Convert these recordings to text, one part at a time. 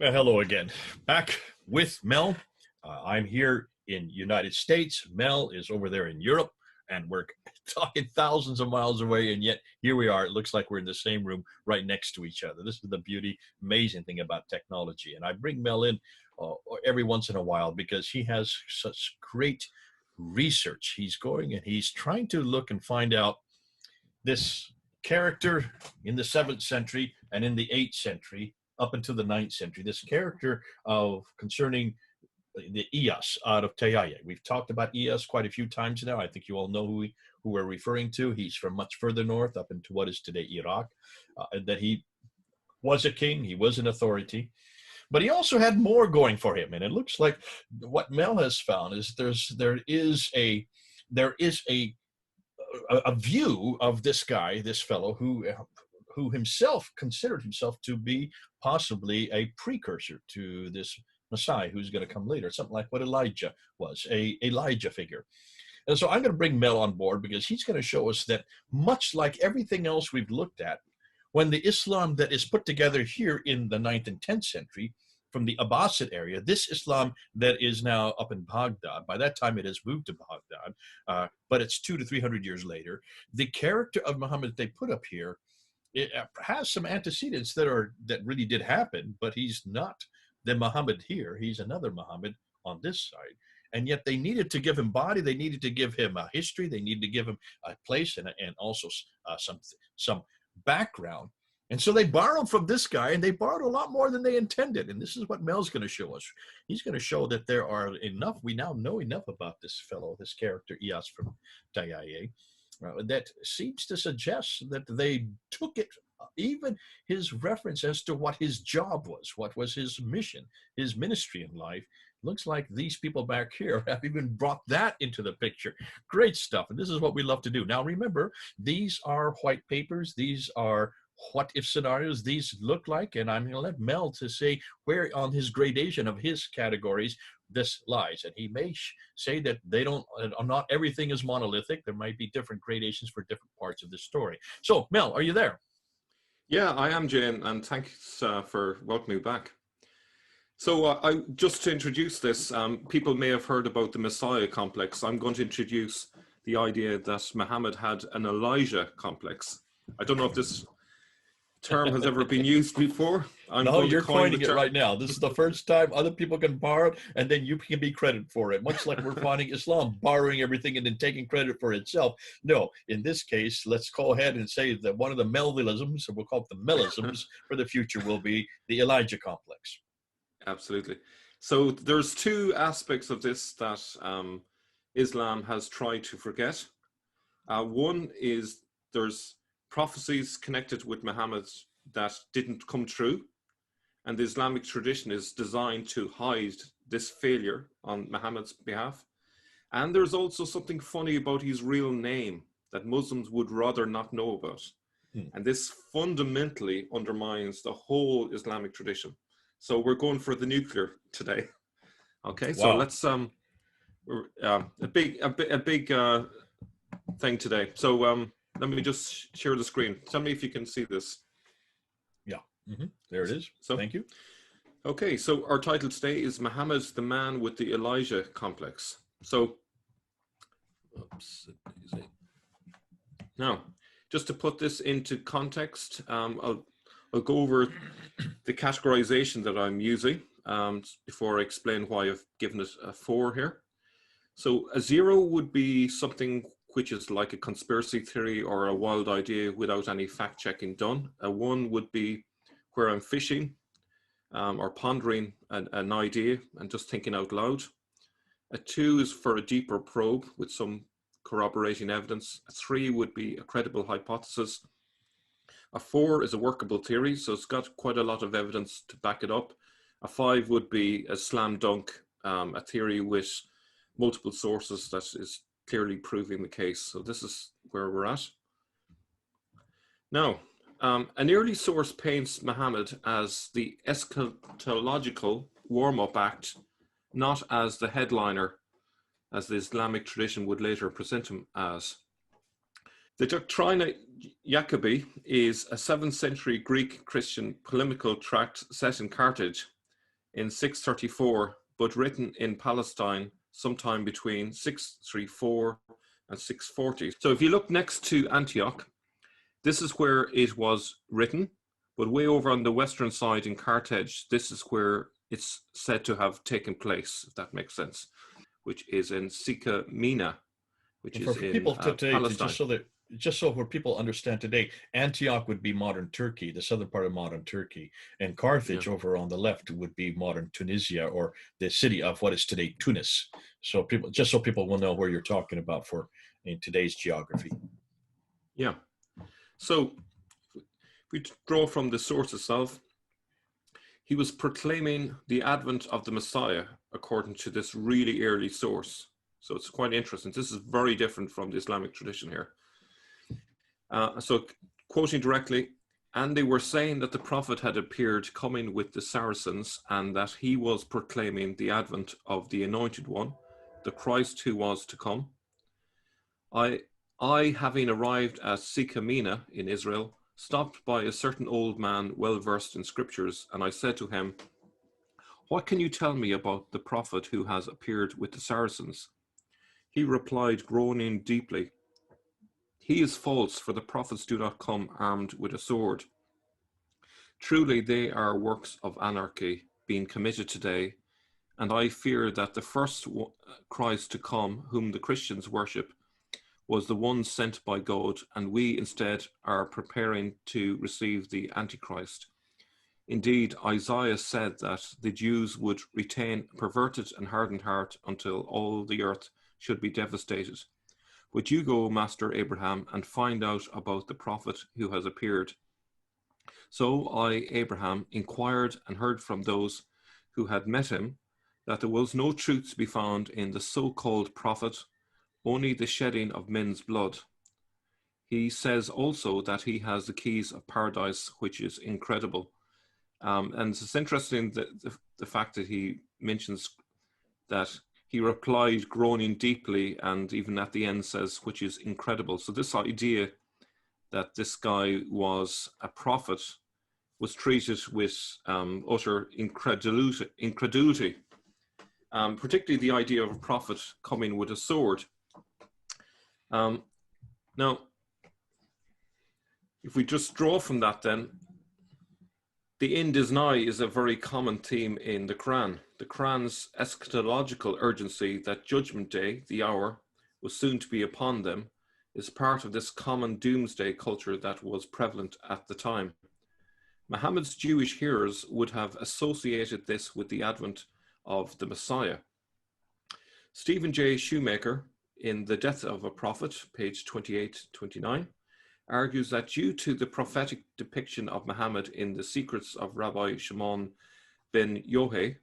Well, hello again. Back with Mel. I'm here in United States. Mel is over there in Europe, and we're talking thousands of miles away, and yet here we are. It looks like we're in the same room right next to each other. This is the beauty, amazing thing about technology. And I bring Mel in every once in a while because he has such great research. He's going and he's trying to look and find out this character in the 7th century and in the 8th century up until the 9th century, this character of concerning the Ilyas out of Tayaya. We've talked about Ilyas quite a few times now. I think you all know who we're referring to. He's from much further north up into what is today Iraq, that he was a king, he was an authority, but he also had more going for him. And it looks like what Mel has found is there is a view of this guy, this fellow who himself considered himself to be possibly a precursor to this Messiah who's going to come later, something like what Elijah was, a Elijah figure. And so I'm going to bring Mel on board because he's going to show us that much like everything else we've looked at, when the Islam that is put together here in the 9th and 10th century from the Abbasid area, this Islam that is now up in Baghdad, by that time it has moved to Baghdad, but it's 200 to 300 years later, the character of Muhammad they put up here, it has some antecedents that really did happen, but he's not the Muhammad here. He's another Muhammad on this side. And yet they needed to give him body. They needed to give him a history. They needed to give him a place and also some background. And so they borrowed from this guy, and they borrowed a lot more than they intended. And this is what Mel's going to show us. He's going to show that there are enough. We now know enough about this fellow, this character, Ilyas from Tayaya, that seems to suggest that they took it, even his reference as to what his job was, what was his mission, his ministry in life. Looks like these people back here have even brought that into the picture. Great stuff. And this is what we love to do. Now, remember, these are white papers. These are what if scenarios these look like. And I'm going to let Mel to say where on his gradation of his categories this lies. And he may say that not everything is monolithic. There might be different gradations for different parts of the story. So Mel, are you there? Yeah, I am, Jane, and thanks for welcoming me back. So just to introduce this, people may have heard about the Messiah complex. I'm going to introduce the idea that Muhammad had an Elijah complex. I don't know if this term has ever been used before. No, you're coining it right now. This is the first time other people can borrow it, and then you can be credited for it. Much like we're finding Islam borrowing everything and then taking credit for itself. No, in this case, let's go ahead and say that one of the Melvilisms, or we'll call it the Melisms, for the future will be the Elijah complex. Absolutely. So there's two aspects of this that Islam has tried to forget. One is there's prophecies connected with Muhammad that didn't come true, and the Islamic tradition is designed to hide this failure on Muhammad's behalf. And there's also something funny about his real name that Muslims would rather not know about. And this fundamentally undermines the whole Islamic tradition. So we're going for the nuclear today. Okay, so let's a big thing today. So let me just share the screen. Tell me if you can see this. Yeah, there it is. So thank you. Okay, so our title today is Muhammad, the man with the Elijah complex. So, now, just to put this into context, I'll go over the categorization that I'm using before I explain why I've given it a 4 here. So a 0 would be something which is like a conspiracy theory or a wild idea without any fact-checking done. A 1 would be where I'm fishing or pondering an idea and just thinking out loud. A 2 is for a deeper probe with some corroborating evidence. A 3 would be a credible hypothesis. A 4 is a workable theory, so it's got quite a lot of evidence to back it up. A 5 would be a slam dunk, a theory with multiple sources that is clearly proving the case. So this is where we're at. Now, an early source paints Muhammad as the eschatological warm-up act, not as the headliner, as the Islamic tradition would later present him as. The Doctrina Jacobi is a 7th century Greek Christian polemical tract set in Carthage in 634, but written in Palestine sometime between 634 and 640. So if you look next to Antioch, this is where it was written, but way over on the western side in Carthage, this is where it's said to have taken place, if that makes sense, which is in Sika Mina, which And is for in people today, to Palestine. just so where people understand today, Antioch would be modern Turkey, the southern part of modern Turkey, and Carthage Yeah. over on the left would be modern Tunisia, or the city of what is today Tunis. So people, just so people will know where you're talking about for in today's geography. Yeah. So if we draw from the source itself, he was proclaiming the advent of the Messiah according to this really early source. So it's quite interesting. This is very different from the Islamic tradition here. So quoting directly, and they were saying that the prophet had appeared coming with the Saracens, and that he was proclaiming the advent of the anointed one, the Christ who was to come. I having arrived at Sikamina in Israel, stopped by a certain old man well versed in scriptures, and I said to him, "What can you tell me about the prophet who has appeared with the Saracens?" He replied, groaning deeply, "He is false, for the prophets do not come armed with a sword. Truly they are works of anarchy being committed today, and I fear that the first Christ to come, whom the Christians worship, was the one sent by God, and we instead are preparing to receive the Antichrist. Indeed, Isaiah said that the Jews would retain a perverted and hardened heart until all the earth should be devastated. But you go, Master Abraham, and find out about the prophet who has appeared." So I, Abraham, inquired and heard from those who had met him that there was no truth to be found in the so-called prophet, only the shedding of men's blood. He says also that he has the keys of paradise, which is incredible. And it's interesting that the fact that he mentions that he replied groaning deeply, and even at the end says, which is incredible. So this idea that this guy was a prophet was treated with utter incredulity, particularly the idea of a prophet coming with a sword. Now, if we just draw from that then, the end is nigh is a very common theme in the Quran. The Quran's eschatological urgency that judgment day, the hour, was soon to be upon them, is part of this common doomsday culture that was prevalent at the time. Muhammad's Jewish hearers would have associated this with the advent of the Messiah. Stephen J. Shoemaker, in The Death of a Prophet, page 28-29, argues that due to the prophetic depiction of Muhammad in the Secrets of Rabbi Shimon ben Yohei,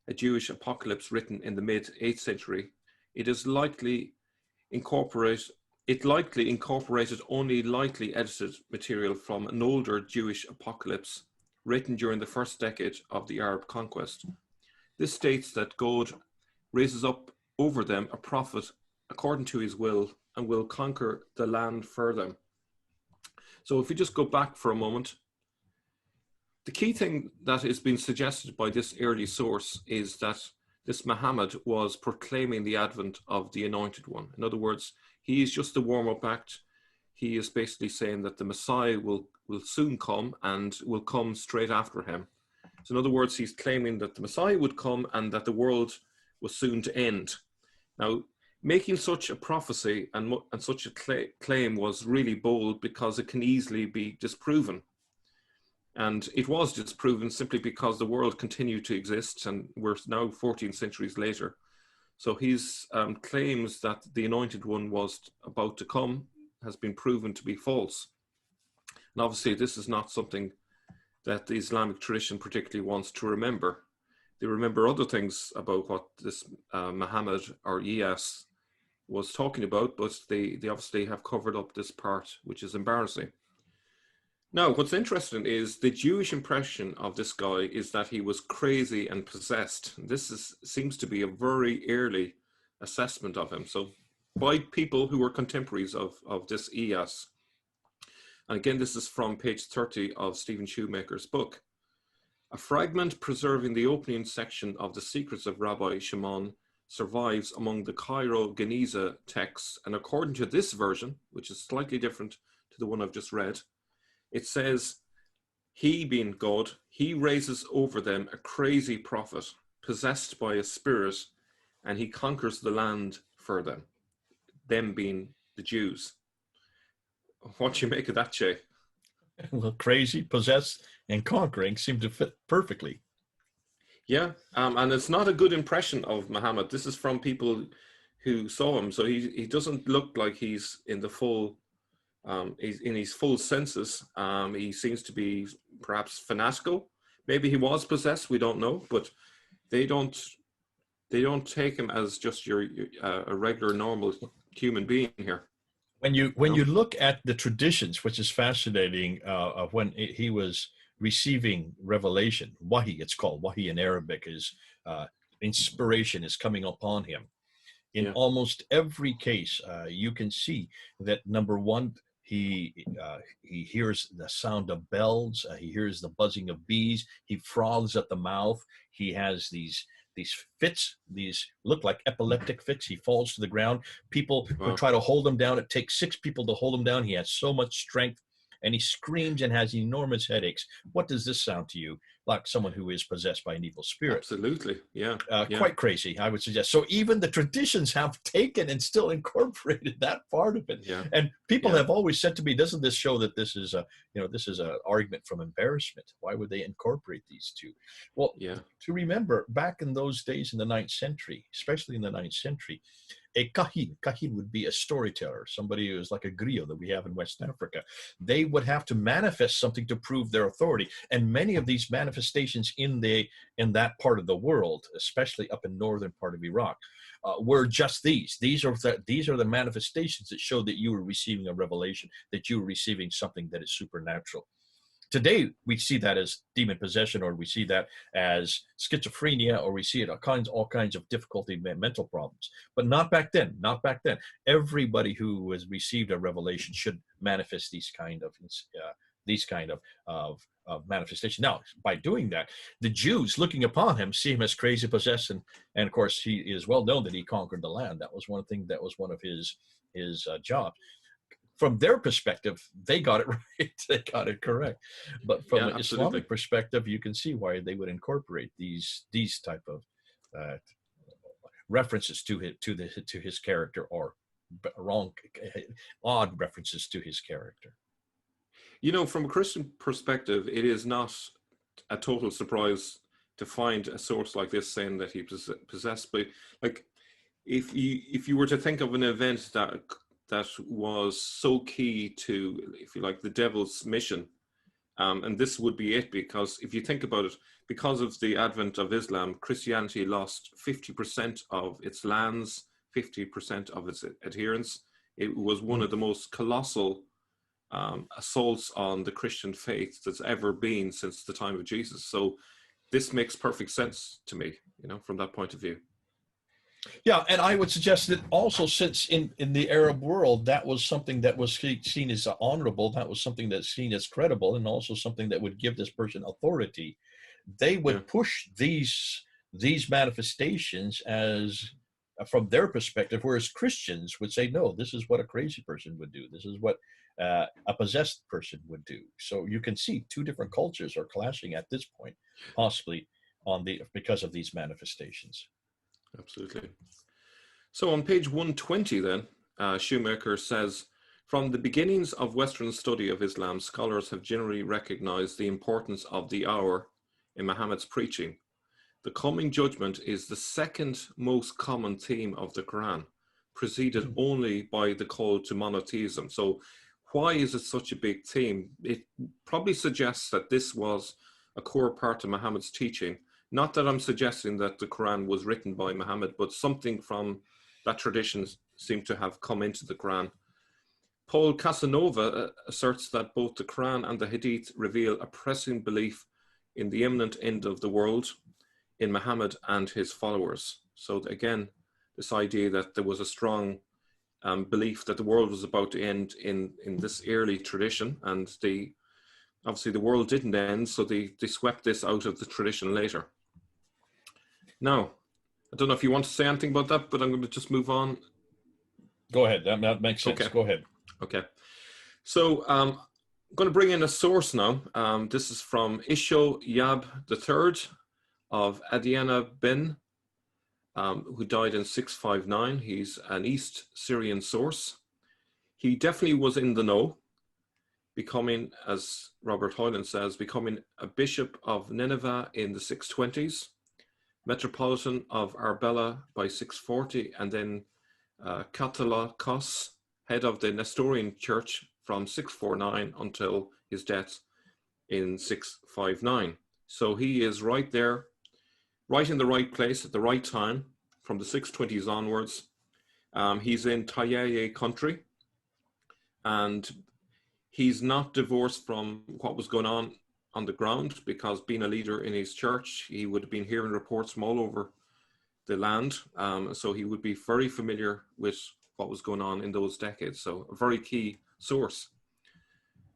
a Jewish apocalypse written in the mid-8th century, it likely incorporated only lightly edited material from an older Jewish apocalypse written during the first decade of the Arab conquest. This states that God raises up over them a prophet according to his will and will conquer the land for them. So if we just go back for a moment, the key thing that is being suggested by this early source is that this Muhammad was proclaiming the advent of the Anointed One. In other words, he is just the warm-up act. He is basically saying that the Messiah will soon come and will come straight after him. So in other words, he's claiming that the Messiah would come and that the world was soon to end. Now, making such a prophecy and such a claim was really bold because it can easily be disproven. And it was disproven simply because the world continued to exist, and we're now 14 centuries later. So his claims that the Anointed One was about to come has been proven to be false. And obviously this is not something that the Islamic tradition particularly wants to remember. They remember other things about what this Muhammad or Ilyas was talking about, but they obviously have covered up this part, which is embarrassing. Now, what's interesting is the Jewish impression of this guy is that he was crazy and possessed. This seems to be a very early assessment of him. So by people who were contemporaries of this Ilyas. And again, this is from page 30 of Stephen Shoemaker's book. A fragment preserving the opening section of the Secrets of Rabbi Shimon survives among the Cairo Geniza texts, and according to this version, which is slightly different to the one I've just read, it says, he being God, he raises over them a crazy prophet possessed by a spirit, and he conquers the land for them being the Jews. What do you make of that, Jay? Well, crazy, possessed, and conquering seem to fit perfectly. Yeah, and it's not a good impression of Muhammad. This is from people who saw him, so he doesn't look like he's in the full, he's in his full senses. He seems to be perhaps fanatical. Maybe he was possessed. We don't know, but they don't take him as just a regular, normal human being here. When you look at the traditions, which is fascinating, of when he was receiving revelation, wahi, it's called wahi in Arabic, is inspiration is coming upon him. In almost every case, you can see that, number one, he hears the sound of bells, he hears the buzzing of bees, he froths at the mouth, he has these fits, these look like epileptic fits. He falls to the ground. People would try to hold him down. It takes 6 people to hold him down. He has so much strength, and he screams and has enormous headaches. What does this sound to you? Like someone who is possessed by an evil spirit. Absolutely, yeah. Quite crazy, I would suggest. So even the traditions have taken and still incorporated that part of it. Yeah. And people have always said to me, doesn't this show that this is an argument from embarrassment? Why would they incorporate these two? Well, to remember, back in those days in the 9th century, especially in the 9th century, a kahin would be a storyteller, somebody who is like a griot that we have in West Africa. They would have to manifest something to prove their authority. And many of these manifestations in that part of the world, especially up in northern part of Iraq, were just these. These are the manifestations that show that you were receiving a revelation, that you were receiving something that is supernatural. Today, we see that as demon possession, or we see that as schizophrenia, or we see it all kinds of difficulty, mental problems. But not back then. Not back then. Everybody who has received a revelation should manifest these kind of manifestation. Now, by doing that, the Jews looking upon him see him as crazy, possessed, and of course he is well known that he conquered the land. That was one thing. That was one of his jobs. From their perspective, they got it right. They got it correct. But from an Islamic perspective, you can see why they would incorporate these type of references to his character, or odd references to his character. You know, from a Christian perspective, it is not a total surprise to find a source like this saying that he possessed. But like, if you were to think of an event that was so key to, if you like, the devil's mission, and this would be it, because if you think about it, because of the advent of Islam, Christianity lost 50% of its lands, 50% of its adherents. It was one of the most colossal assaults on the Christian faith that's ever been since the time of Jesus. So this makes perfect sense to me, from that point of view. Yeah, and I would suggest that also, since in the Arab world, that was something that was seen as honorable, that was something that's seen as credible, and also something that would give this person authority, they would push these manifestations as from their perspective, whereas Christians would say, no, this is what a crazy person would do. This is what a possessed person would do. So you can see 2 different cultures are clashing at this point, possibly because of these manifestations. Absolutely. So on page 120 then, Shoemaker says, from the beginnings of Western study of Islam, scholars have generally recognized the importance of the hour in Muhammad's preaching. The coming judgment is the second most common theme of the Quran, preceded only by the call to monotheism. So why is it such a big theme? It probably suggests that this was a core part of Muhammad's teaching. Not that I'm suggesting that the Quran was written by Muhammad, but something from that tradition seemed to have come into the Quran. Paul Casanova asserts that both the Quran and the Hadith reveal a pressing belief in the imminent end of the world, in Muhammad and his followers. So again, this idea that there was a strong belief that the world was about to end in this early tradition, and the obviously the world didn't end, so they swept this out of the tradition later. Now, I don't know if you want to say anything about that, but I'm going to just move on. Go ahead. That makes sense. Okay. Go ahead. Okay. So I'm going to bring in a source now. This is from Isho Yab III of Adiana bin, who died in 659. He's an East Syrian source. He definitely was in the know, becoming, as Robert Hoyland says, becoming a bishop of Nineveh in the 620s, metropolitan of Arbela by 640, and then Catholicos, head of the Nestorian Church from 649 until his death in 659. So he is right there, right in the right place at the right time from the 620s onwards. He's in Tayaye country, and he's not divorced from what was going on the ground, because being a leader in his church, he would have been hearing reports from all over the land. So he would be very familiar with what was going on in those decades. So a very key source.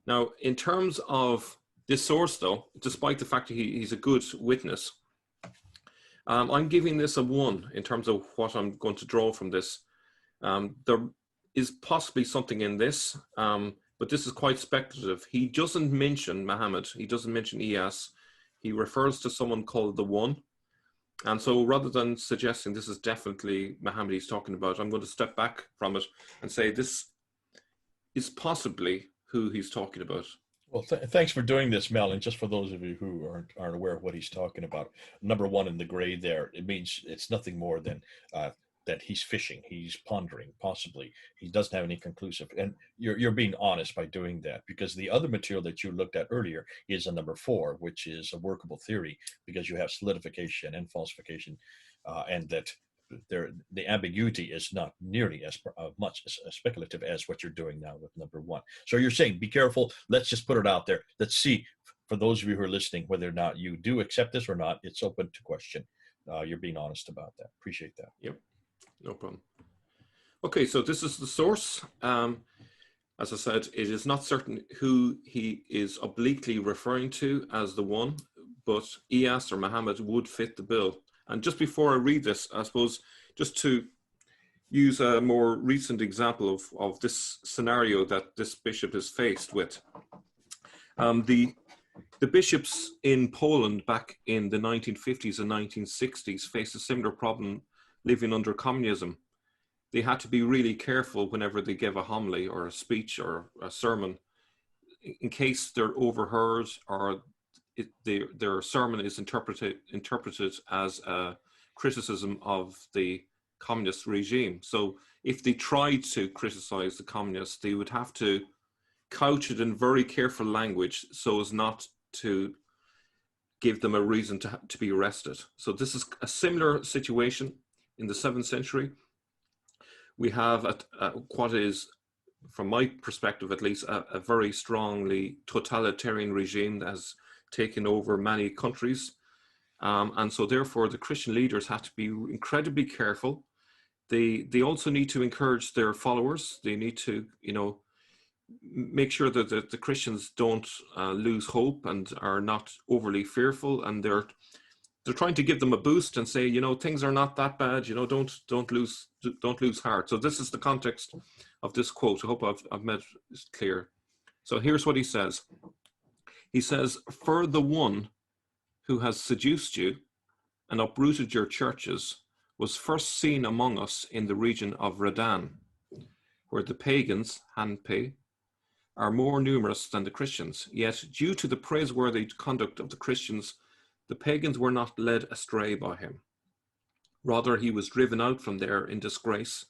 Now, in terms of this source, though, despite the fact that he's a good witness, I'm giving this a 1 in terms of what I'm going to draw from this. There is possibly something in this, but this is quite speculative. He doesn't mention Muhammad. He doesn't mention Ilyas. He refers to someone called the One. And so rather than suggesting this is definitely Muhammad he's talking about, I'm going to step back from it and say this is possibly who he's talking about. Well, thanks for doing this, Mel. And just for those of you who aren't aware of what he's talking about, number 1 in the gray there, it means it's nothing more than that he's fishing, he's pondering, possibly. He doesn't have any conclusive. And you're being honest by doing that, because the other material that you looked at earlier is a number 4, which is a workable theory, because you have solidification and falsification, and that the ambiguity is not nearly as much as speculative as what you're doing now with number 1. So you're saying, be careful. Let's just put it out there. Let's see, for those of you who are listening, whether or not you do accept this or not. It's open to question. You're being honest about that. Appreciate that. Yep, no problem. Okay, so this is the source. As I said, it is not certain who he is obliquely referring to as the One, but Ilyas or Muhammad would fit the bill. And just before I read this, I suppose, just to use a more recent example of this scenario that this bishop is faced with. The bishops in Poland back in the 1950s and 1960s faced a similar problem living under communism. They had to be really careful whenever they gave a homily or a speech or a sermon, in case they're overheard or their sermon is interpreted as a criticism of the communist regime. So if they tried to criticize the communists, they would have to couch it in very careful language so as not to give them a reason to be arrested. So this is a similar situation in the 7th century. We have what is, from my perspective at least, a very strongly totalitarian regime that has taken over many countries. And so therefore the Christian leaders have to be incredibly careful. They also need to encourage their followers. They need to, make sure that the Christians don't lose hope and are not overly fearful. And they're trying to give them a boost and say, things are not that bad. Don't lose heart. So this is the context of this quote. I hope I've made it clear. So here's what he says. He says, "For the One who has seduced you and uprooted your churches was first seen among us in the region of Redan, where the pagans, Hanpe, are more numerous than the Christians. Yet, due to the praiseworthy conduct of the Christians, the pagans were not led astray by him. Rather, he was driven out from there in disgrace.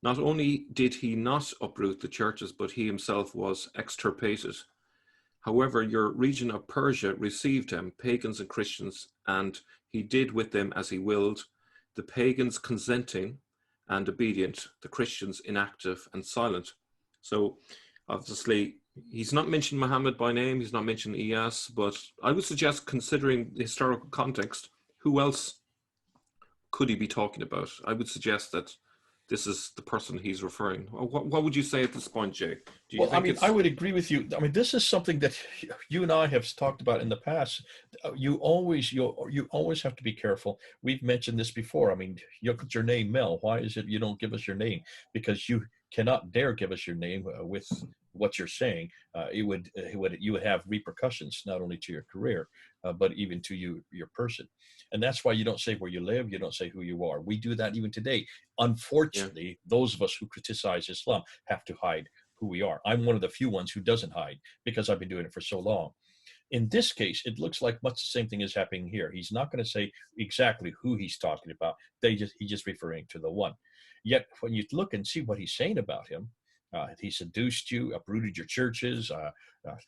Not only did he not uproot the churches, but he himself was extirpated. However, your region of Persia received him, pagans and Christians, and he did with them as he willed, the pagans consenting and obedient, the Christians inactive and silent." So obviously, he's not mentioned Muhammad by name, he's not mentioned Ilyas, but I would suggest, considering the historical context, who else could he be talking about? I would suggest that this is the person he's referring. What would you say at this point, Jay? Do you Well, I think mean, it's... I would agree with you. I mean, this is something that you and I have talked about in the past. You always have to be careful. We've mentioned this before. I mean, you look at your name, Mel. Why is it you don't give us your name? Because you cannot dare give us your name with what you're saying. You would have repercussions not only to your career, but even to your person. And that's why you don't say where you live. You don't say who you are. We do that even today. Unfortunately, those of us who criticize Islam have to hide who we are. I'm one of the few ones who doesn't hide because I've been doing it for so long. In this case, it looks like much the same thing is happening here. He's not going to say exactly who he's talking about. He's just referring to the one. Yet when you look and see what he's saying about him, he seduced you, uprooted your churches.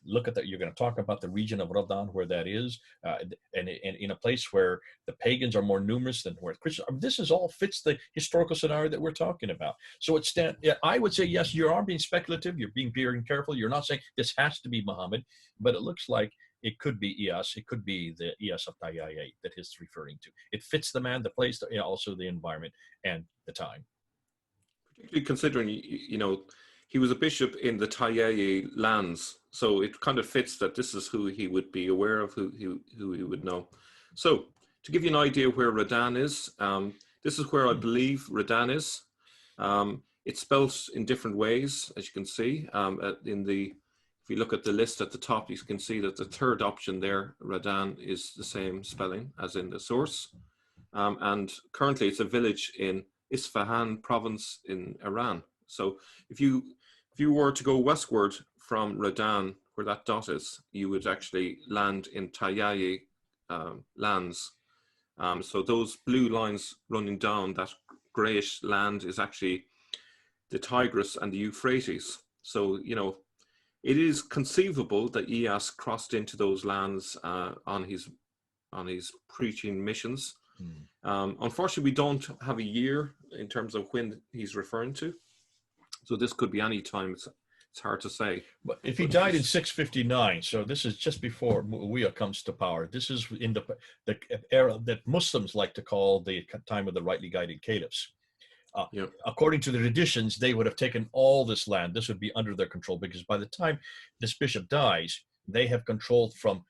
Look at that. You're going to talk about the region of Radan, where that is, and in a place where the pagans are more numerous than where Christians. I mean, this is all fits the historical scenario that we're talking about. So I would say yes, you are being speculative. You're being very careful. You're not saying this has to be Muhammad, but it looks like it could be Ilyas. It could be the Ilyas of Tayyaya that he's referring to. It fits the man, the place, also the environment and the time. Particularly considering, he was a bishop in the Tayyaya lands, so it kind of fits that this is who he would be aware of, who he would know. So, to give you an idea where Radan is, this is where I believe Radan is. It's spelled in different ways, as you can see. If you look at the list at the top, you can see that the third option there, Radan, is the same spelling as in the source. And currently, it's a village in Isfahan province in Iran. So if you were to go westward from Radan, where that dot is, you would actually land in Tayyaya lands. So those blue lines running down that greyish land is actually the Tigris and the Euphrates. So, it is conceivable that Ilyas crossed into those lands on his preaching missions. Unfortunately, we don't have a year in terms of when he's referring to. So this could be any time. It's hard to say. But if he died in 659, so this is just before Muawiyah comes to power. This is in the era that Muslims like to call the time of the rightly guided caliphs. According to the traditions, they would have taken all this land. This would be under their control because by the time this bishop dies, they have control from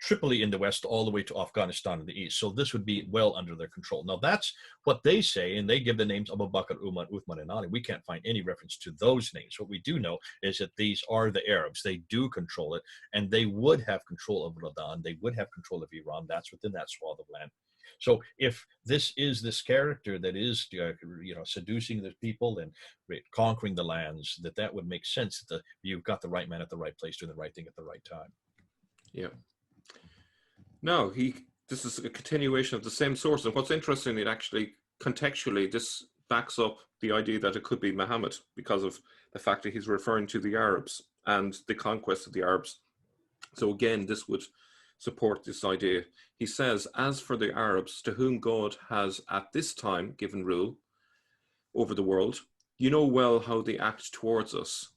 Tripoli in the west all the way to Afghanistan in the east. So this would be well under their control. Now that's what they say, and they give the names Abu Bakr, Umar, Uthman, and Ali. We can't find any reference to those names. What we do know is that these are the Arabs. They do control it, and they would have control of Radan. They would have control of Iran. That's within that swath of land. So if this is this character that is, seducing the people and conquering the lands, that would make sense. That you've got the right man at the right place doing the right thing at the right time. Yeah. No, this is a continuation of the same source. And what's interesting, it actually contextually, this backs up the idea that it could be Muhammad because of the fact that he's referring to the Arabs and the conquest of the Arabs. So again, this would support this idea. He says, as for the Arabs to whom God has at this time given rule over the world, you know well how they act towards us.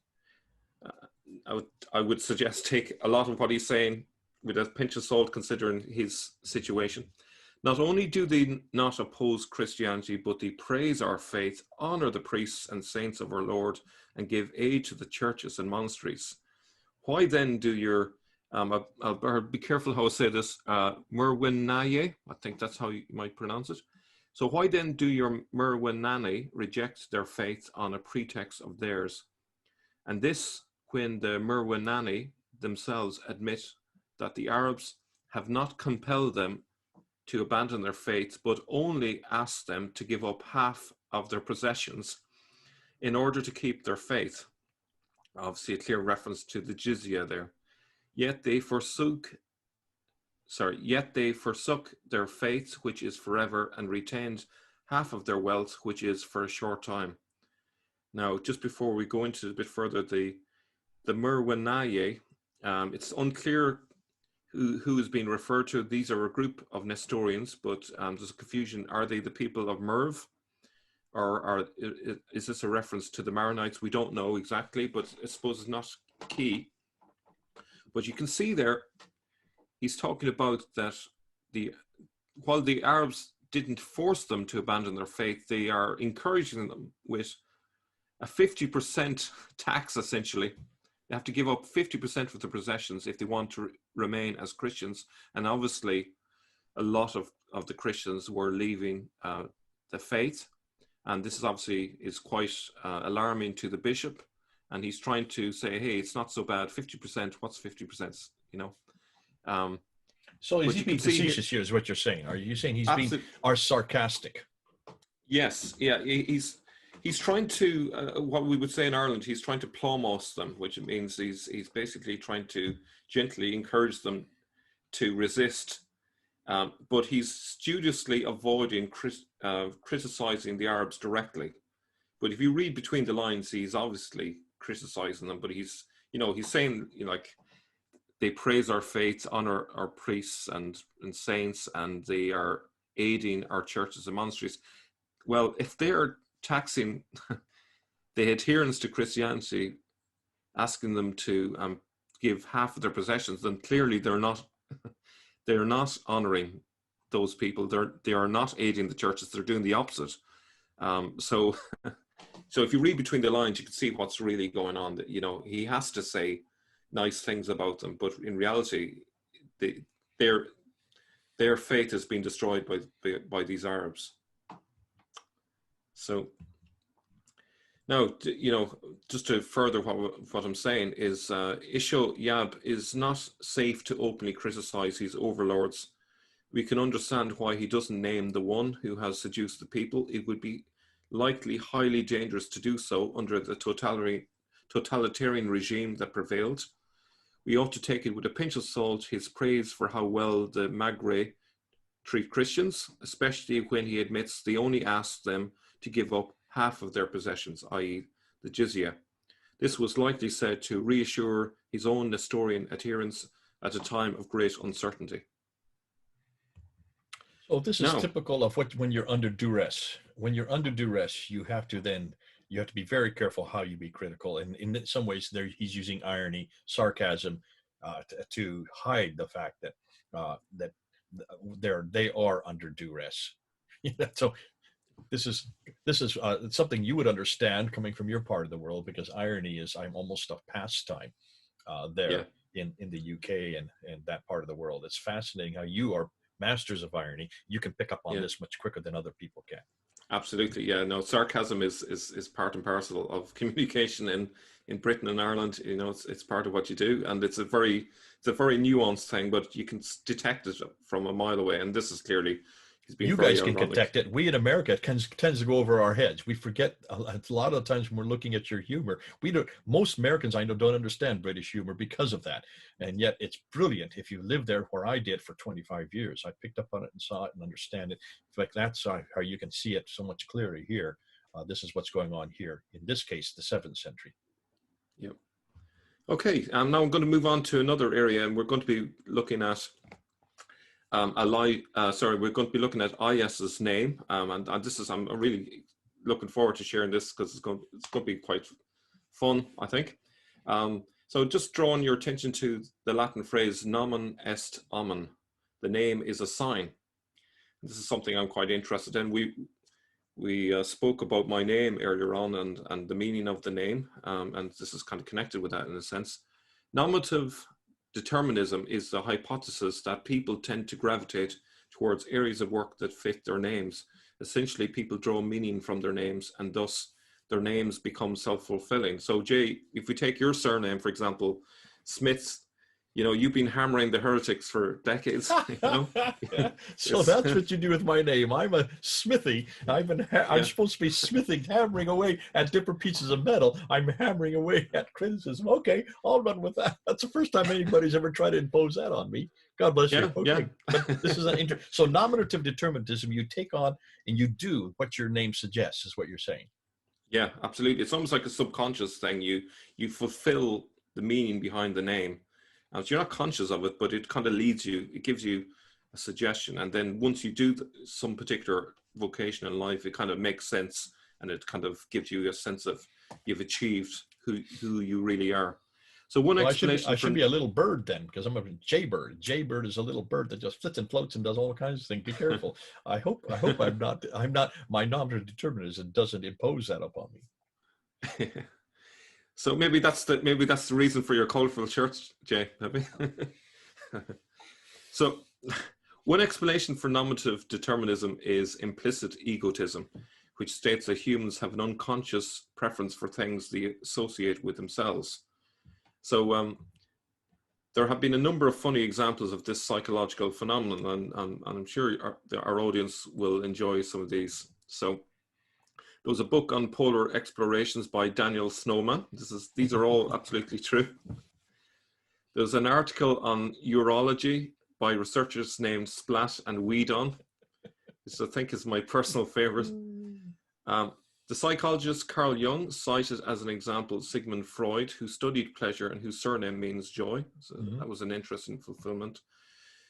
I would suggest take a lot of what he's saying with a pinch of salt, considering his situation. Not only do they not oppose Christianity, but they praise our faith, honor the priests and saints of our Lord, and give aid to the churches and monasteries. Why then do your, I'll be careful how I say this, Murwinaye, I think that's how you might pronounce it. So why then do your Murwinani reject their faith on a pretext of theirs? And this when the Murwinani themselves admit that the Arabs have not compelled them to abandon their faith, but only asked them to give up half of their possessions in order to keep their faith. Obviously a clear reference to the jizya there. Yet they forsook their faith, which is forever, and retained half of their wealth, which is for a short time. Now, just before we go into a bit further, the Murwinaye, it's unclear who is being referred to. These are a group of Nestorians, but there's a confusion. Are they the people of Merv? Or is this a reference to the Maronites? We don't know exactly, but I suppose it's not key. But you can see there, he's talking about that while the Arabs didn't force them to abandon their faith. They are encouraging them with a 50% tax, essentially. They have to give up 50% of their possessions if they want to remain as Christians. And obviously, a lot of the Christians were leaving the faith. And this is obviously is quite alarming to the bishop. And he's trying to say, hey, it's not so bad. 50%, what's 50%? You know? So is he being facetious here, is what you're saying? Are you saying he's being sarcastic? Yes, yeah. He's trying to, what we would say in Ireland, he's trying to plumose them, which means he's basically trying to gently encourage them to resist. But he's studiously avoiding criticizing the Arabs directly. But if you read between the lines, he's obviously criticizing them. But he's saying, like, they praise our faith, honor our priests and saints, and they are aiding our churches and monasteries. Well, if they're taxing the adherents to Christianity, asking them to give half of their possessions, then clearly they're not honoring those people. They are not aiding the churches. They're doing the opposite. So if you read between the lines, you can see what's really going on. That, you know, he has to say nice things about them, but in reality, their faith has been destroyed by these Arabs. So now, you know, just to further what I'm saying is, Isho Yab is not safe to openly criticize his overlords. We can understand why he doesn't name the one who has seduced the people. It would be likely highly dangerous to do so under the totalitarian regime that prevailed. We ought to take it with a pinch of salt, his praise for how well the Maghreb treat Christians, especially when he admits they only asked them to give up half of their possessions, i.e. the jizya. This was likely said to reassure his own Nestorian adherents at a time of great uncertainty. So this is typical of when you're under duress. When you're under duress, you have to be very careful how you be critical. And in some ways, he's using irony, sarcasm, to hide the fact that they are under duress. So this is something you would understand coming from your part of the world, because irony is almost a pastime there in the UK and that part of the world. It's fascinating how you are masters of irony. You can pick up on this much quicker than other people can. Absolutely, yeah. No, sarcasm is part and parcel of communication in Britain and Ireland. You know, it's part of what you do, and it's a very nuanced thing, but you can detect it from a mile away. And this is clearly, you guys can detect it. We in America, it tends to go over our heads. We forget a lot of the times when we're looking at your humor. Most Americans I know don't understand British humor because of that. And yet it's brilliant. If you live there where I did for 25 years, I picked up on it and saw it and understand it. In fact, that's how you can see it so much clearer here. This is what's going on here. In this case, the 7th century. Yep. Okay. Now I'm going to move on to another area, and we're going to be looking at we're going to be looking at Ilyas's name, and this is, I'm really looking forward to sharing this because it's going to be quite fun, I think. So just drawing your attention to the Latin phrase "nomen est omen," the name is a sign. This is something I'm quite interested in. We spoke about my name earlier on and the meaning of the name, and this is kind of connected with that in a sense. Nominative determinism is the hypothesis that people tend to gravitate towards areas of work that fit their names. Essentially, people draw meaning from their names, and thus their names become self-fulfilling. So, Jay, if we take your surname, for example, Smith, you know, you've been hammering the heretics for decades. You know? So that's what you do with my name. I'm a smithy. I'm supposed to be smithing, hammering away at different pieces of metal. I'm hammering away at criticism. Okay, I'll run with that. That's the first time anybody's ever tried to impose that on me. God bless you. Okay, but this is so nominative determinism. You take on and you do what your name suggests, is what you're saying. Yeah, absolutely. It's almost like a subconscious thing. You fulfill the meaning behind the name. So you're not conscious of it, but it kind of leads you, it gives you a suggestion. And then once you do some particular vocation in life, it kind of makes sense, and it kind of gives you a sense of you've achieved who you really are. So one Well, explanation I for should be a little bird then, because I'm a jaybird. Jaybird is a little bird that just flits and floats and does all kinds of things. Be careful. I hope I'm not, my knowledge of determinism doesn't impose that upon me. So maybe that's the reason for your colorful shirts, Jay. Maybe. So one explanation for nominative determinism is implicit egotism, which states that humans have an unconscious preference for things they associate with themselves. So there have been a number of funny examples of this psychological phenomenon, and I'm sure our audience will enjoy some of these. So there was a book on polar explorations by Daniel Snowman. These are all absolutely true. There's an article on urology by researchers named Splat and Weedon, which I think is my personal favorite. The psychologist Carl Jung cited as an example Sigmund Freud, who studied pleasure and whose surname means joy. So that was an interesting fulfillment.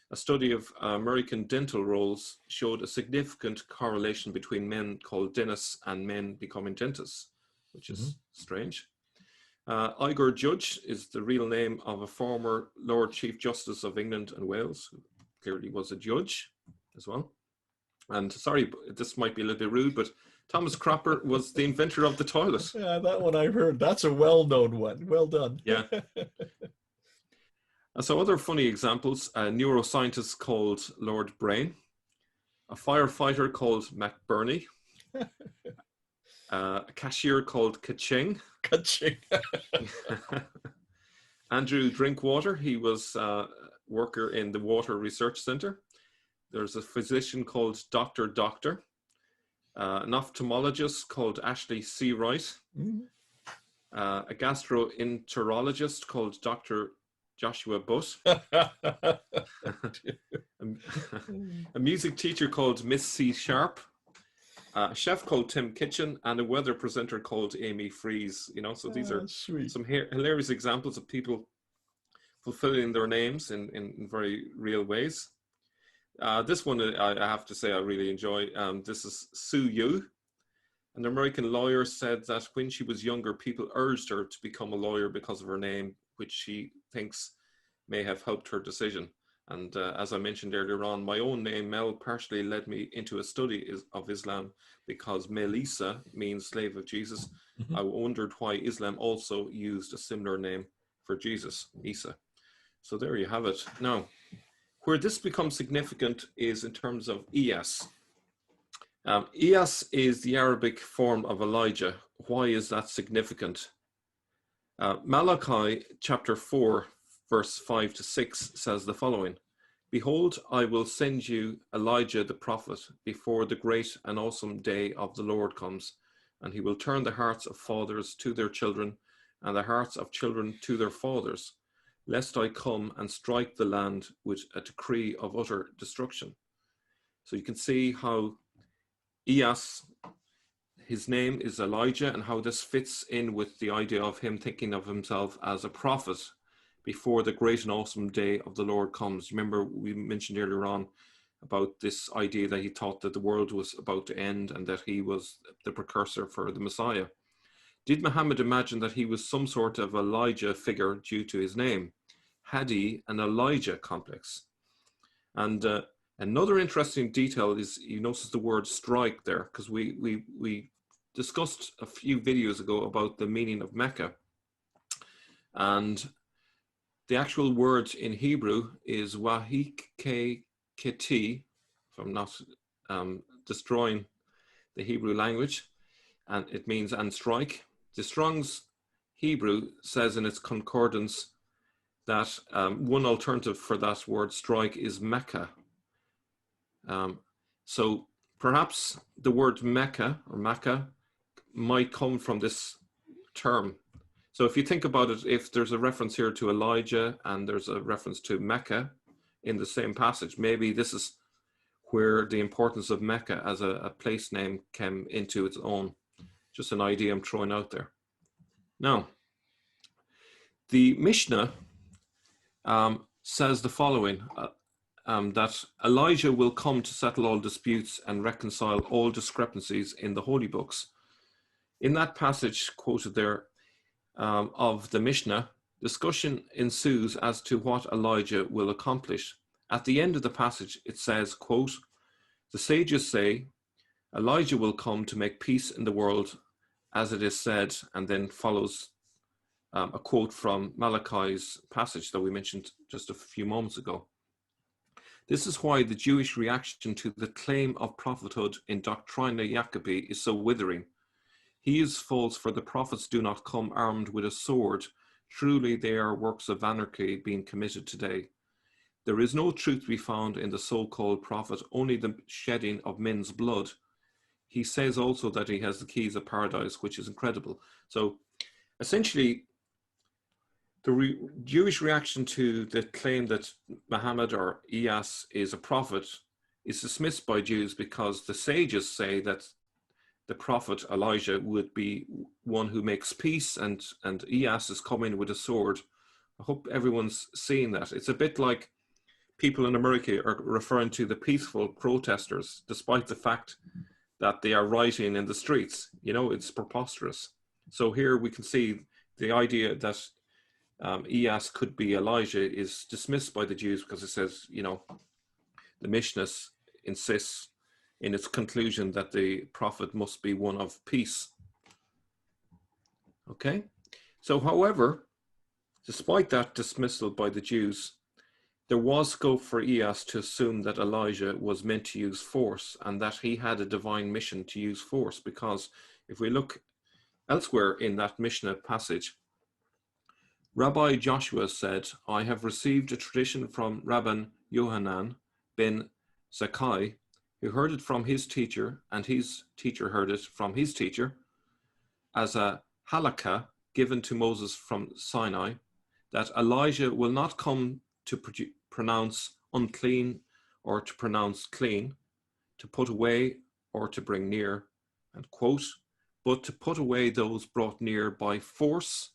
A study of American dental rolls showed a significant correlation between men called dentists and men becoming dentists, which is strange. Igor Judge is the real name of a former Lord Chief Justice of England and Wales, who clearly was a judge as well. And sorry, this might be a little bit rude, but Thomas Cropper was the inventor of the toilet. Yeah, that one I've heard. That's a well-known one. Well done. Yeah. And so other funny examples, a neuroscientist called Lord Brain, a firefighter called McBurney, a cashier called Kaching. Kaching. Andrew Drinkwater, he was a worker in the Water Research Centre. There's a physician called Dr. Doctor, an ophthalmologist called Ashley Seawright, a gastroenterologist called Dr. Joshua Butt, a music teacher called Miss C. Sharp, a chef called Tim Kitchen, and a weather presenter called Amy Freeze. You know, so these are sweet. Some hilarious examples of people fulfilling their names in very real ways. This one, I have to say, I really enjoy. This is Sue Yu. An American lawyer said that when she was younger, people urged her to become a lawyer because of her name, which she thinks may have helped her decision. And as I mentioned earlier on, my own name, Mel, partially led me into a study of Islam because Melissa means slave of Jesus. I wondered why Islam also used a similar name for Jesus, Isa. So there you have it. Now, where this becomes significant is in terms of Ilyas. Ilyas is the Arabic form of Elijah. Why is that significant? Malachi chapter 4, verse 5 to 6 says the following: Behold, I will send you Elijah the prophet before the great and awesome day of the Lord comes, and he will turn the hearts of fathers to their children, and the hearts of children to their fathers, lest I come and strike the land with a decree of utter destruction. So you can see how Ilyas, his name is Elijah, and how this fits in with the idea of him thinking of himself as a prophet before the great and awesome day of the Lord comes. Remember, we mentioned earlier on about this idea that he thought that the world was about to end and that he was the precursor for the Messiah. Did Muhammad imagine that he was some sort of Elijah figure due to his name? Had he an Elijah complex? And another interesting detail is you notice the word strike there, because we discussed a few videos ago about the meaning of Mecca. And the actual word in Hebrew is wahik keti, if I'm not destroying the Hebrew language, and it means and strike. The Strong's Hebrew says in its concordance that one alternative for that word strike is Mecca. So perhaps the word Mecca or Makkah might come from this term. So if you think about it, if there's a reference here to Elijah and there's a reference to Mecca in the same passage, maybe this is where the importance of Mecca as a place name came into its own. Just an idea I'm throwing out there. Now, the Mishnah says the following, that Elijah will come to settle all disputes and reconcile all discrepancies in the holy books. In that passage quoted there of the Mishnah, Discussion ensues as to what Elijah will accomplish. At the end of the passage, it says, quote, "The sages say Elijah will come to make peace in the world, as it is said," and then follows a quote from Malachi's passage that we mentioned just a few moments ago. This is why the Jewish reaction to the claim of prophethood in Doctrina Jacobi is so withering. He is false, for the prophets do not come armed with a sword. Truly they are works of anarchy being committed today. There is no truth to be found in the so-called prophet, only the shedding of men's blood. He says also that he has the keys of paradise, which is incredible. So essentially, the Jewish reaction to the claim that Muhammad or Ilyas is a prophet is dismissed by Jews because the sages say that the prophet Elijah would be one who makes peace, and Ilyas is coming with a sword. I hope everyone's seeing that. It's a bit like people in America are referring to the peaceful protesters, despite the fact that they are rioting in the streets. You know, it's preposterous. So here we can see the idea that Ilyas could be Elijah is dismissed by the Jews because it says, you know, the Mishnah insists in its conclusion that the prophet must be one of peace. Okay, so however, despite that dismissal by the Jews, there was scope for Ilyas to assume that Elijah was meant to use force and that he had a divine mission to use force, because if we look elsewhere in that Mishnah passage, Rabbi Joshua said, "I have received a tradition from Rabban Yohanan ben Zakkai, who heard it from his teacher, and his teacher heard it from his teacher, as a halakha given to Moses from Sinai, that Elijah will not come to pronounce unclean or to pronounce clean, to put away or to bring near," and quote, "but to put away those brought near by force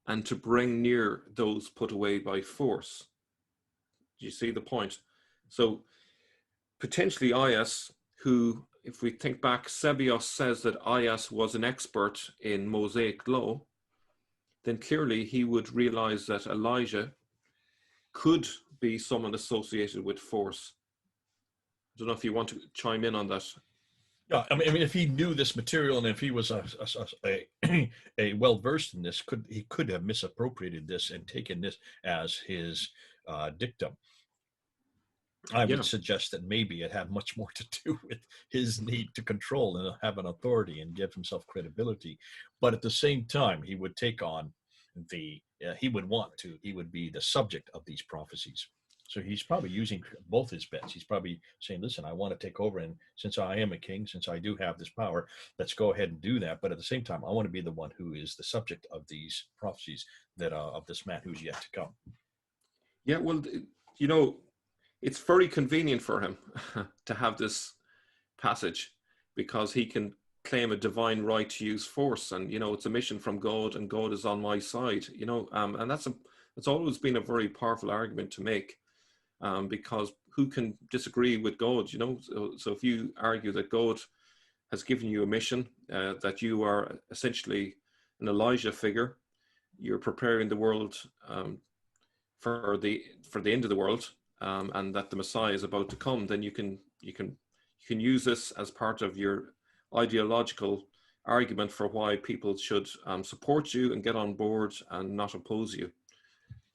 and to bring near those put away by force." Do you see the point? So potentially Ilyas, who, if we think back, Sebios says that Ilyas was an expert in Mosaic law, then clearly he would realize that Elijah could be someone associated with force. I don't know if you want to chime in on that. Yeah, I mean, if he knew this material and if he was a well-versed in this, he could have misappropriated this and taken this as his dictum. I would suggest that maybe it had much more to do with his need to control and have an authority and give himself credibility. But at the same time, he would take on he would be the subject of these prophecies. So he's probably using both his bets. He's probably saying, listen, I want to take over. And since I am a king, since I do have this power, let's go ahead and do that. But at the same time, I want to be the one who is the subject of these prophecies that of this man who's yet to come. Yeah, well, you know, it's very convenient for him to have this passage because he can claim a divine right to use force. And, you know, it's a mission from God and God is on my side, you know, and it's always been a very powerful argument to make. Because who can disagree with God, you know? So if you argue that God has given you a mission, that you are essentially an Elijah figure, you're preparing the world for the end of the world, and that the Messiah is about to come, then you can use this as part of your ideological argument for why people should support you and get on board and not oppose you.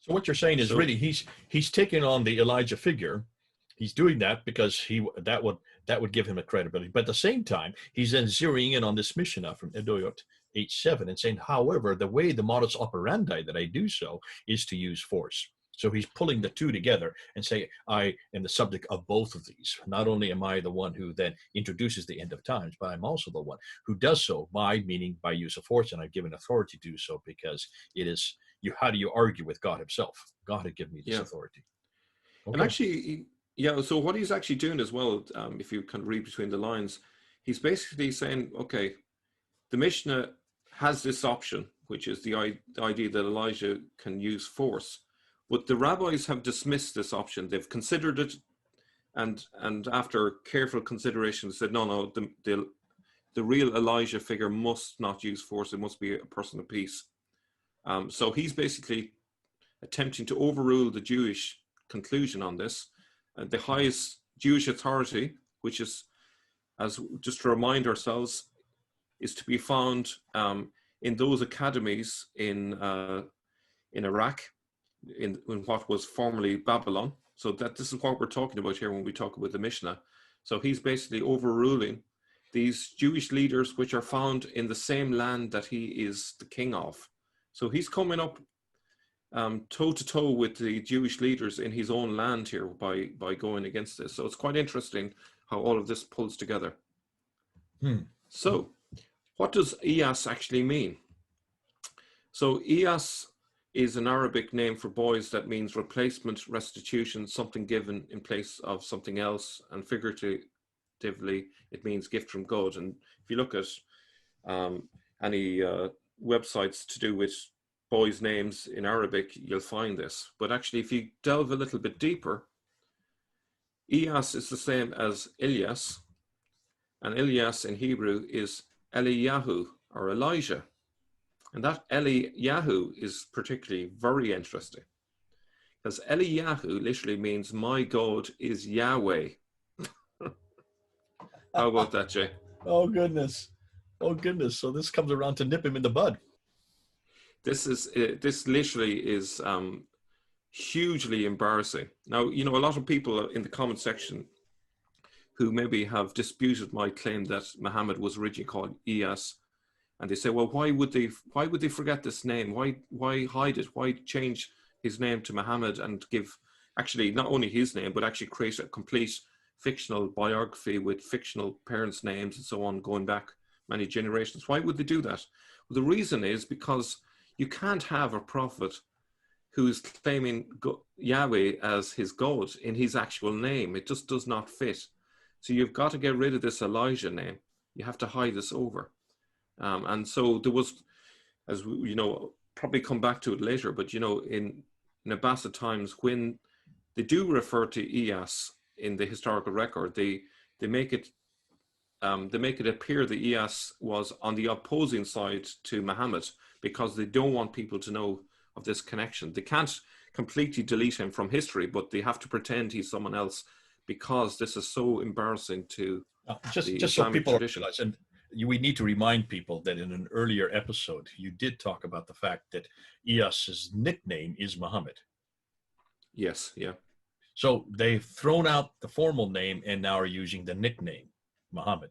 So what you're saying is really he's taking on the Elijah figure. He's doing that because that would give him a credibility. But at the same time, he's then zeroing in on this Mishnah from Edoyot 8:7 and saying, however, the modus operandi that I do so is to use force. So he's pulling the two together and say, I am the subject of both of these. Not only am I the one who then introduces the end of times, but I'm also the one who does so by use of force, and I've given authority to do so because it is how do you argue with God himself? God had given me this authority. Okay. And actually, so what he's actually doing as well, if you can read between the lines, he's basically saying, okay, the Mishnah has this option, which is the idea that Elijah can use force. But the rabbis have dismissed this option. They've considered it, and after careful consideration said, no, the real Elijah figure must not use force. It must be a person of peace. So he's basically attempting to overrule the Jewish conclusion on this. The highest Jewish authority, which is, as just to remind ourselves, is to be found in those academies in Iraq, in what was formerly Babylon. So that this is what we're talking about here when we talk about the Mishnah. So he's basically overruling these Jewish leaders, which are found in the same land that he is the king of. So he's coming up toe to toe with the Jewish leaders in his own land here by going against this. So it's quite interesting how all of this pulls together. So what does Ilyas actually mean? So Ilyas is an Arabic name for boys that means replacement, restitution, something given in place of something else, and figuratively it means gift from God. And if you look at any websites to do with boys' names in Arabic, you'll find this. But actually, if you delve a little bit deeper, Ilyas is the same as Ilyas, and Ilyas in Hebrew is Eliyahu, or Elijah. And that Eliyahu is particularly very interesting, because Eliyahu literally means my God is Yahweh. How about that, Jay? Oh, goodness. Oh, goodness. So this comes around to nip him in the bud. This literally is hugely embarrassing. Now, you know, a lot of people in the comment section who maybe have disputed my claim that Muhammad was originally called Ilyas, and they say, well, why would they forget this name? Why hide it? Why change his name to Muhammad and give actually not only his name, but actually create a complete fictional biography with fictional parents' names and so on, going back many generations? Why would they do that? Well, the reason is because you can't have a prophet who is claiming Yahweh as his God in his actual name. It just does not fit. So you've got to get rid of this Elijah name. You have to hide this over. And so there was, as we, you know, probably come back to it later, but, you know, in Abbasid times, when they do refer to Ilyas in the historical record, they make it appear that Ilyas was on the opposing side to Muhammad, because they don't want people to know of this connection. They can't completely delete him from history, but they have to pretend he's someone else, because this is so embarrassing to just the so Islamic people tradition. realize, and we need to remind people that in an earlier episode, you did talk about the fact that Ilyas's nickname is Muhammad. Yes, yeah. So they've thrown out the formal name and now are using the nickname Muhammad.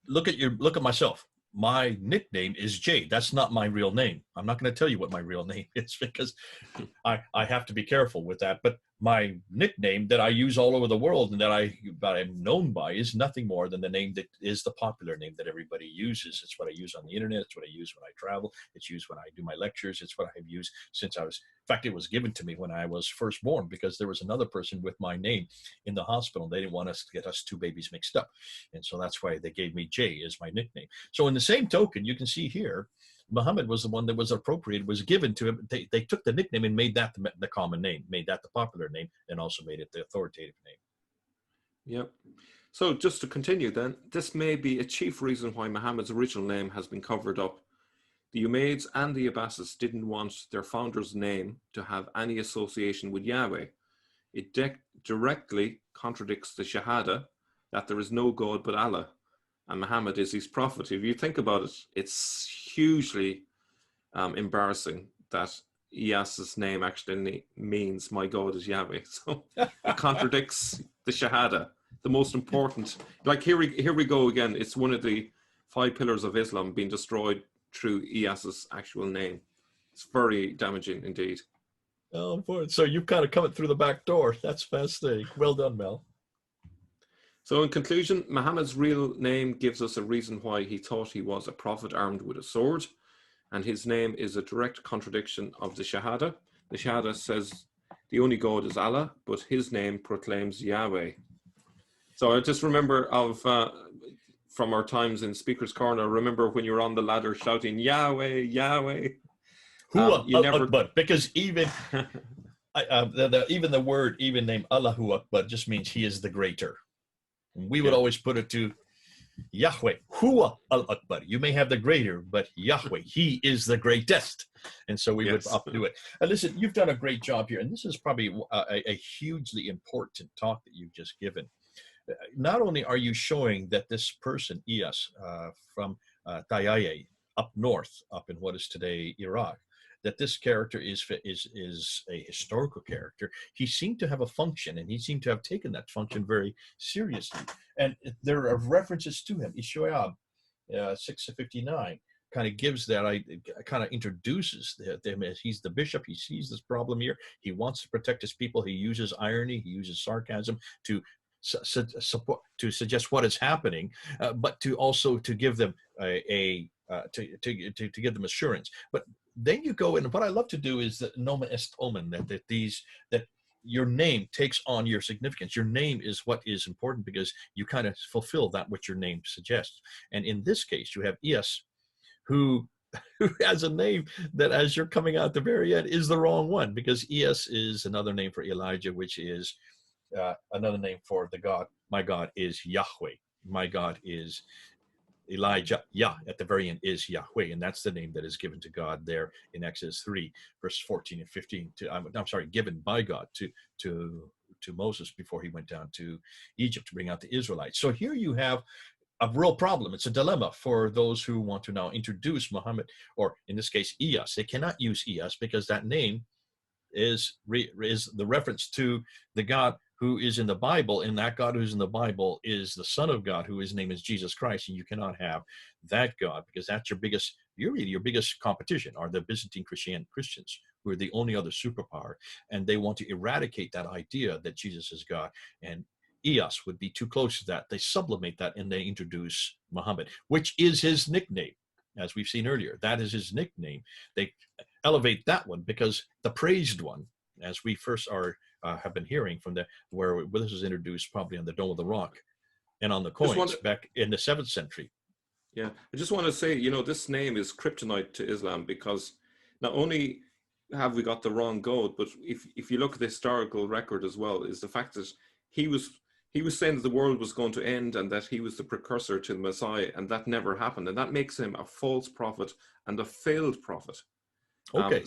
Look at myself. My nickname is Jay. That's not my real name. I'm not going to tell you what my real name is, because I have to be careful with that. But my nickname that I use all over the world and that I'm known by is nothing more than the name that is the popular name that everybody uses. It's what I use on the internet. It's what I use when I travel. It's used when I do my lectures. It's what I've used since I was, in fact, it was given to me when I was first born, because there was another person with my name in the hospital. They didn't want us to get us two babies mixed up. And so that's why they gave me Jay as my nickname. So in the same token, you can see here, Muhammad was the one that was appropriated, was given to him. They took the nickname and made that the common name, made that the popular name, and also made it the authoritative name. Yep. So just to continue then, this may be a chief reason why Muhammad's original name has been covered up. The Umayyads and the Abbasids didn't want their founder's name to have any association with Yahweh. It directly contradicts the Shahada that there is no God but Allah, and Muhammad is his prophet. If you think about it, it's hugely embarrassing that Ilyas's name actually means my God is Yahweh. So it contradicts the Shahada, the most important. Like here we go again. It's one of the 5 pillars of Islam being destroyed through Ilyas's actual name. It's very damaging indeed. Oh, boy. So you've kind of come through the back door. That's fascinating. Well done, Mel. So in conclusion, Muhammad's real name gives us a reason why he thought he was a prophet armed with a sword, and his name is a direct contradiction of the Shahada. The Shahada says the only God is Allah, but his name proclaims Yahweh. So I just remember from our times in Speaker's Corner, remember when you were on the ladder shouting, Yahweh, Yahweh. But because even even the word name Allahu Akbar just means he is the greater. We would always put it to Yahweh, Huwa al-Akbar. You may have the greater, but Yahweh, he is the greatest. And so we would Yes. updo it. Listen, you've done a great job here. And this is probably a hugely important talk that you've just given. Not only are you showing that this person, Ilyas, from Tayaye, up north, up in what is today Iraq, that this character is a historical character. He seemed to have a function, and he seemed to have taken that function very seriously. And there are references to him. Ishoab 659 kind of gives that, kind of introduces them as he's the bishop. He sees this problem here. He wants to protect his people. He uses irony. He uses sarcasm to support, to suggest what is happening, but to also to give them to give them assurance. But then you go, and what I love to do is that nomen est omen, that your name takes on your significance. Your name is what is important because you kind of fulfill that which your name suggests. And in this case, you have Ilyas, who has a name that, as you're coming out the very end, is the wrong one, because Ilyas is another name for Elijah, which is another name for the God. My God is Yahweh. My God is Elijah. Yah at the very end is Yahweh, and that's the name that is given to God there in Exodus 3, verse 14 and 15. I'm sorry, given by God to Moses before he went down to Egypt to bring out the Israelites. So here you have a real problem. It's a dilemma for those who want to now introduce Muhammad, or in this case, Ilyas. They cannot use Ilyas because that name is the reference to the God who is in the Bible, and that God who's in the Bible is the Son of God, who his name is Jesus Christ, and you cannot have that God, because that's your biggest competition are the Byzantine Christians, who are the only other superpower, and they want to eradicate that idea that Jesus is God, and Ilyas would be too close to that. They sublimate that and they introduce Muhammad, which is his nickname, as we've seen earlier. That is his nickname. They elevate that one because the praised one, as we first have been hearing from where this was introduced probably on the Dome of the Rock and on the coins back in the 7th century. Yeah, I just want to say, this name is kryptonite to Islam, because not only have we got the wrong God, but if you look at the historical record as well, is the fact that he was saying that the world was going to end and that he was the precursor to the Messiah, and that never happened, and that makes him a false prophet and a failed prophet. Okay.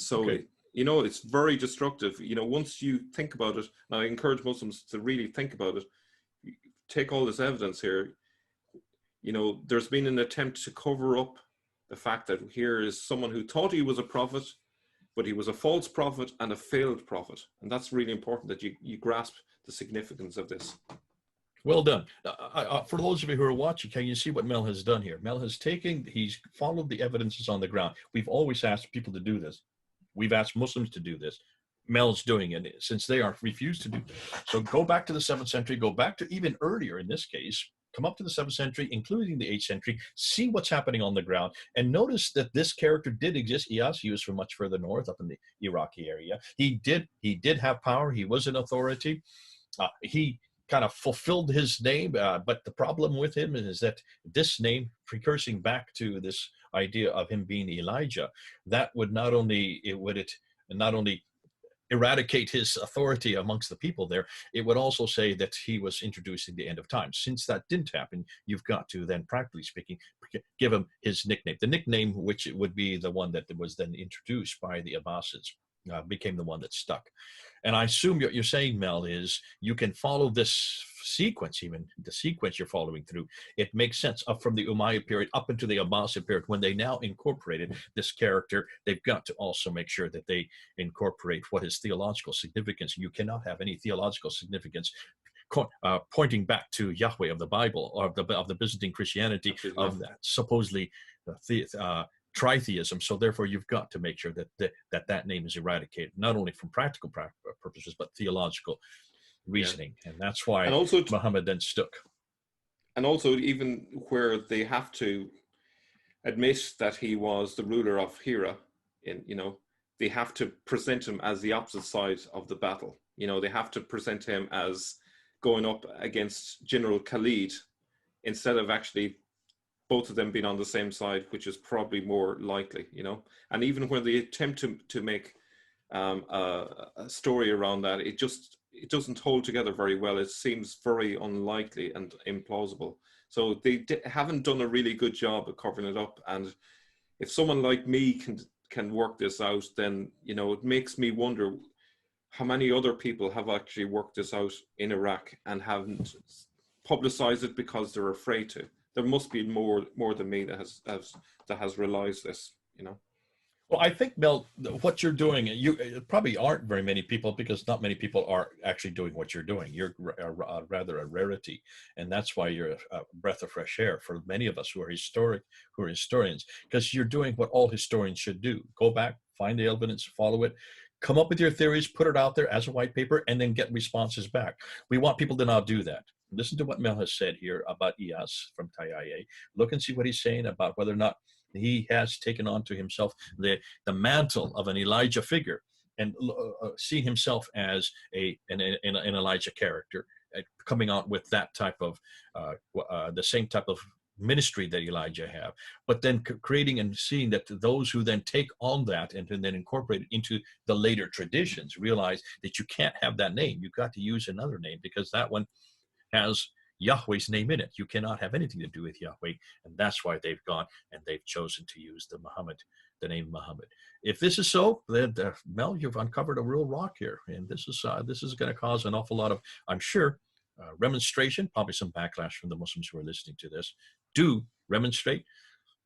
It's very destructive. Once you think about it, and I encourage Muslims to really think about it, take all this evidence here. There's been an attempt to cover up the fact that here is someone who thought he was a prophet, but he was a false prophet and a failed prophet. And that's really important that you grasp the significance of this. Well done. For those of you who are watching, can you see what Mel has done here? Mel has he's followed the evidences on the ground. We've always asked people to do this. We've asked Muslims to do this. Mel's doing it since they are refused to do this. So go back to the 7th century, go back to even earlier in this case, come up to the 7th century, including the 8th century, see what's happening on the ground, and notice that this character did exist. Ilyas, he was from much further north, up in the Iraqi area. He did have power. He was an authority. He kind of fulfilled his name, but the problem with him is that this name, precursing back to this idea of him being Elijah, that would not only eradicate his authority amongst the people there, it would also say that he was introducing the end of time. Since that didn't happen, you've got to then, practically speaking, give him his nickname. The nickname, which would be the one that was then introduced by the Abbasids, became the one that stuck. And I assume what you're saying, Mel, is you can follow this sequence, even the sequence you're following through. It makes sense up from the Umayyad period up into the Abbasid period. When they now incorporated this character, they've got to also make sure that they incorporate what is theological significance. You cannot have any theological significance pointing back to Yahweh of the Bible, or of the Byzantine Christianity, of that supposedly tritheism. So therefore, you've got to make sure that name is eradicated, not only from practical purposes, but theological reasoning. Yeah. And that's why Muhammad then stuck. And also, even where they have to admit that he was the ruler of Hira, they have to present him as the opposite side of the battle. They have to present him as going up against General Khalid, instead of actually both of them being on the same side, which is probably more likely, And even when they attempt to make a story around that, it doesn't hold together very well. It seems very unlikely and implausible. So they haven't done a really good job of covering it up. And if someone like me can work this out, then, you know, it makes me wonder how many other people have actually worked this out in Iraq and haven't publicized it because they're afraid to. There must be more than me that has realized this, you know. Well, I think, Mel, what you're doing, you probably aren't very many people, because not many people are actually doing what you're doing. You're rather a rarity, and that's why you're a breath of fresh air for many of us who are historians, because you're doing what all historians should do: go back, find the evidence, follow it, come up with your theories, put it out there as a white paper, and then get responses back. We want people to now do that. Listen to what Mel has said here about Ilyas from TIA. Look and see what he's saying about whether or not he has taken on to himself the mantle of an Elijah figure, and see himself as an Elijah character, coming out with that type of the same type of ministry that Elijah have, but then creating and seeing that those who then take on that and then incorporate it into the later traditions realize that you can't have that name. You've got to use another name, because that one has Yahweh's name in it. You cannot have anything to do with Yahweh, and that's why they've gone and they've chosen to use the name Muhammad. If this is so, then Mel, you've uncovered a real rock here, and this is going to cause an awful lot of, I'm sure, remonstration, probably some backlash from the Muslims who are listening to this. Do remonstrate.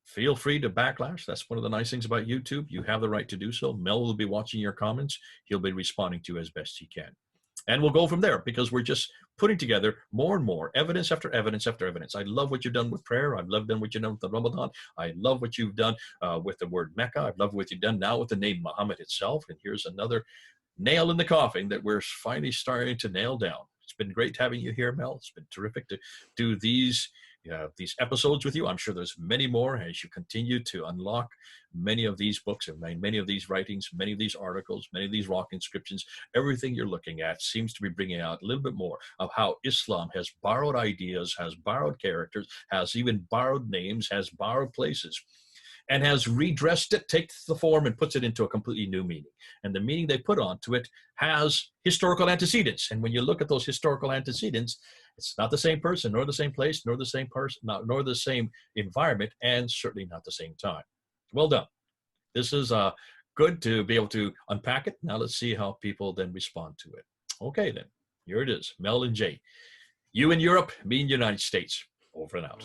Feel free to backlash. That's one of the nice things about YouTube. You have the right to do so. Mel will be watching your comments. He'll be responding to as best he can. And we'll go from there, because we're just putting together more and more evidence after evidence after evidence. I love what you've done with prayer. I've loved what you've done with the Ramadan. I love what you've done with the word Mecca. I've loved what you've done now with the name Muhammad itself. And here's another nail in the coffin that we're finally starting to nail down. It's been great having you here, Mel. It's been terrific to do these episodes with you. I'm sure there's many more as you continue to unlock many of these books and many of these writings, many of these articles, many of these rock inscriptions. Everything you're looking at seems to be bringing out a little bit more of how Islam has borrowed ideas, has borrowed characters, has even borrowed names, has borrowed places, and has redressed it, takes the form and puts it into a completely new meaning. And the meaning they put onto it has historical antecedents. And when you look at those historical antecedents, it's not the same person, nor the same place, nor the same person, nor the same environment, and certainly not the same time. Well done. This is good to be able to unpack it. Now let's see how people then respond to it. Okay, then. Here it is. Mel and Jay. You in Europe, me in the United States. Over and out.